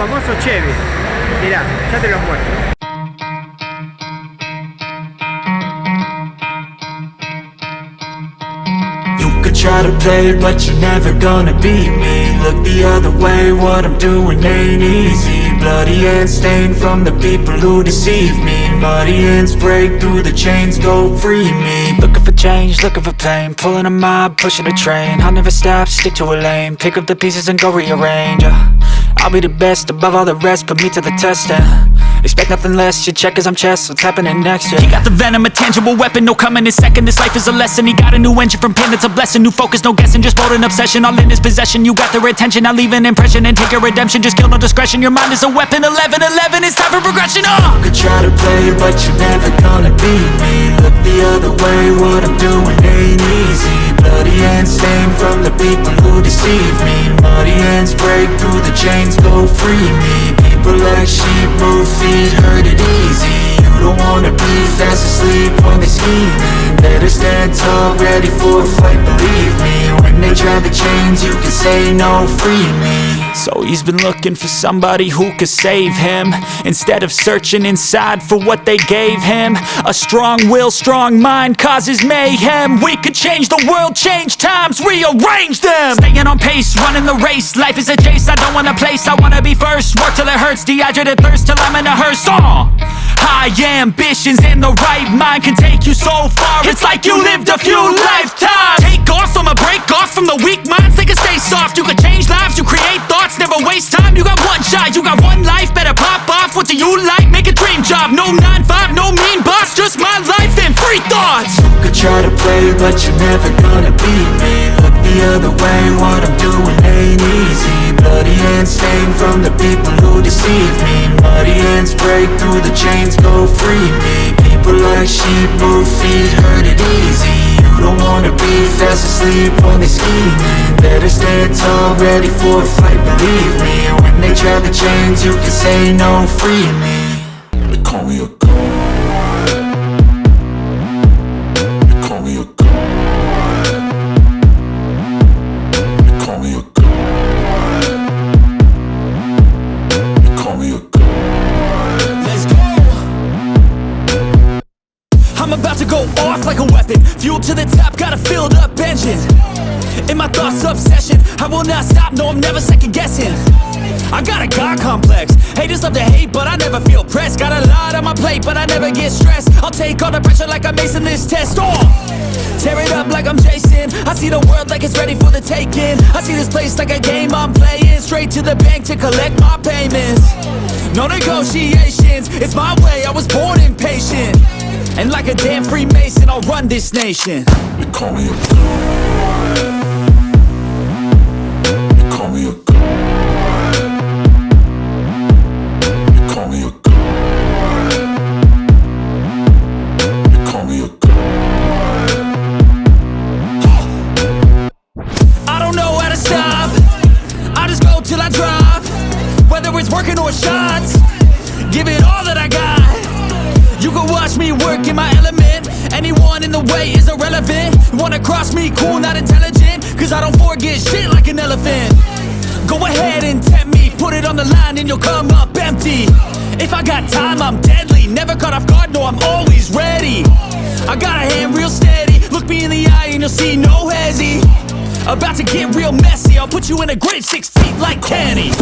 famoso Chevy. Mirá, ya te los muestro. Try to play, but you're never gonna beat me. Look the other way, what I'm doing ain't easy. Bloody hands stained from the people who deceive me. Muddy hands break through the chains, go free me. Looking for change, looking for pain. Pulling a mob, pushing a train. I'll never stop, stick to a lane. Pick up the pieces and go rearrange. I'll be the best above all the rest, put me to the test and expect nothing less, your check as I'm chess, what's happening next, yeah. He got the venom, a tangible weapon, no coming in second. This life is a lesson, he got a new engine from pain, it's a blessing. New focus, no guessing, just bold and obsession. All in his possession, you got their attention. I'll leave an impression and take your redemption. Just kill, no discretion, your mind is a weapon. 11-11, it's time for progression, You could try to play, but you're never gonna beat me. Look the other way, what I'm doing ain't easy. Bloody hands stained from the people who deceive me. Muddy hands break through the chains, go free me. People like sheep move feet, hurt it easy. You don't wanna be fast asleep when they scheming. Better stand tall, ready for a fight, believe me. When they try the chains, you can say no, free me. So he's been looking for somebody who could save him, instead of searching inside for what they gave him. A strong will, strong mind causes mayhem. We could change the world, change times, rearrange them. Staying on pace, running the race. Life is a chase, I don't want a place, I wanna be first. Work till it hurts, dehydrated thirst till I'm in a hearse. High ambitions and the right mind can take you so far. It's like you lived a few lifetimes. Take off from a break off from the weak minds, they can stay soft. You can change lives, you create thoughts, never waste time. You got one shot, you got one life, better pop off. What do you like? Make a dream job. No 9-5, no mean boss, just my life and free thoughts. You could try to play, but you're never gonna beat me. Look the other way, what I'm doing ain't easy. Bloody hands stained from the people who deceive me. Muddy hands break through the chains, go free me. People like sheep move feet, hurt it easy. You don't wanna be fast asleep when they scheming. Better stand tall, ready for a fight, believe me. When they try the chains, you can say no, free me. They call me a god. They call me a god. They call me a god. They call me a god. Let's go. I'm about to go off like a weapon. Fuel to the top, got a filled up engine. In my thoughts, obsession, I will not stop, no, I'm never second guessing. I got a God complex, haters love to hate, but I never feel pressed. Got a lot on my plate, but I never get stressed. I'll take all the pressure like I'm acing this test. Tear it up like I'm Jason. I see the world like it's ready for the taking. I see this place like a game I'm playing. Straight to the bank to collect my payments. No negotiations, it's my way, I was born impatient. And like a damn Freemason, I'll run this nation. They call me a god. They call me a god. They call me a god. They call me a god. I don't know how to stop, I just go till I drop. Whether it's working or shots, give it all that I got. You can watch me work in my element. Anyone in the way is irrelevant. You wanna cross me, cool, not intelligent, cause I don't forget shit like an elephant. Go ahead and tempt me, put it on the line and you'll come up empty. If I got time, I'm deadly. Never caught off guard, no, I'm always ready. I got a hand real steady. Look me in the eye and you'll see no hezzy. About to get real messy, I'll put you in a grave 6 feet like Kenny.